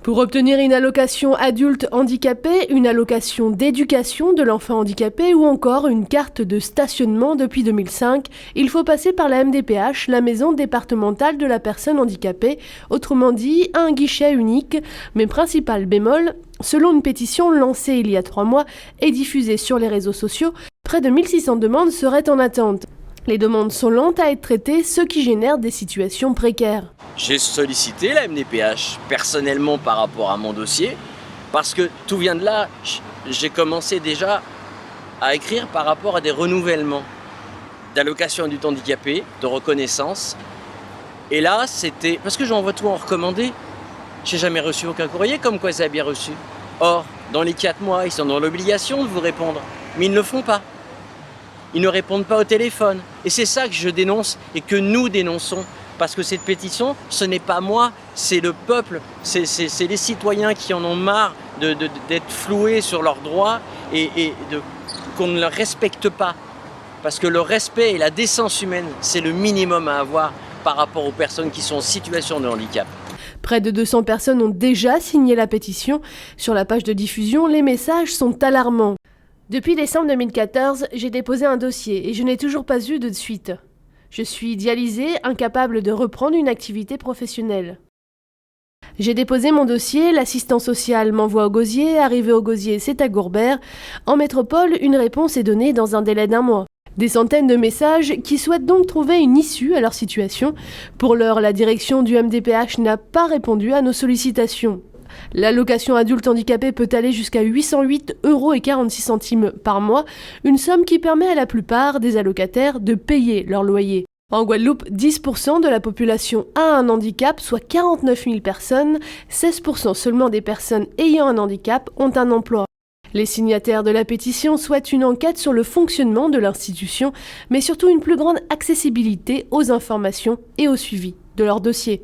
Pour obtenir une allocation adulte handicapé, une allocation d'éducation de l'enfant handicapé ou encore une carte de stationnement depuis 2005, il faut passer par la MDPH, la maison départementale de la personne handicapée, autrement dit un guichet unique, mais principal bémol, selon une pétition lancée il y a 3 mois et diffusée sur les réseaux sociaux, près de 1600 demandes seraient en attente. Les demandes sont lentes à être traitées, ce qui génère des situations précaires. J'ai sollicité la MDPH personnellement par rapport à mon dossier, parce que tout vient de là. J'ai commencé déjà à écrire par rapport à des renouvellements d'allocation adulte handicapé, de reconnaissance. Et là, c'était... Parce que j'envoie tout en recommandé, j'ai jamais reçu aucun courrier comme quoi ça a bien reçu. Or, dans les 4 mois, ils sont dans l'obligation de vous répondre, mais ils ne le font pas. Ils ne répondent pas au téléphone. Et c'est ça que je dénonce et que nous dénonçons. Parce que cette pétition, ce n'est pas moi, c'est le peuple, c'est les citoyens qui en ont marre d'être floués sur leurs droits et qu'on ne les respecte pas. Parce que le respect et la décence humaine, c'est le minimum à avoir par rapport aux personnes qui sont en situation de handicap. Près de 200 personnes ont déjà signé la pétition. Sur la page de diffusion, les messages sont alarmants. Depuis décembre 2014, j'ai déposé un dossier et je n'ai toujours pas eu de suite. Je suis dialysée, incapable de reprendre une activité professionnelle. J'ai déposé mon dossier, l'assistant social m'envoie au gosier, arrivé au gosier, c'est à Gourbert. En métropole, une réponse est donnée dans un délai d'1 mois. Des centaines de messages qui souhaitent donc trouver une issue à leur situation. Pour l'heure, la direction du MDPH n'a pas répondu à nos sollicitations. L'allocation adulte handicapé peut aller jusqu'à 808,46 € par mois, une somme qui permet à la plupart des allocataires de payer leur loyer. En Guadeloupe, 10% de la population a un handicap, soit 49 000 personnes, 16% seulement des personnes ayant un handicap ont un emploi. Les signataires de la pétition souhaitent une enquête sur le fonctionnement de l'institution, mais surtout une plus grande accessibilité aux informations et au suivi de leur dossier.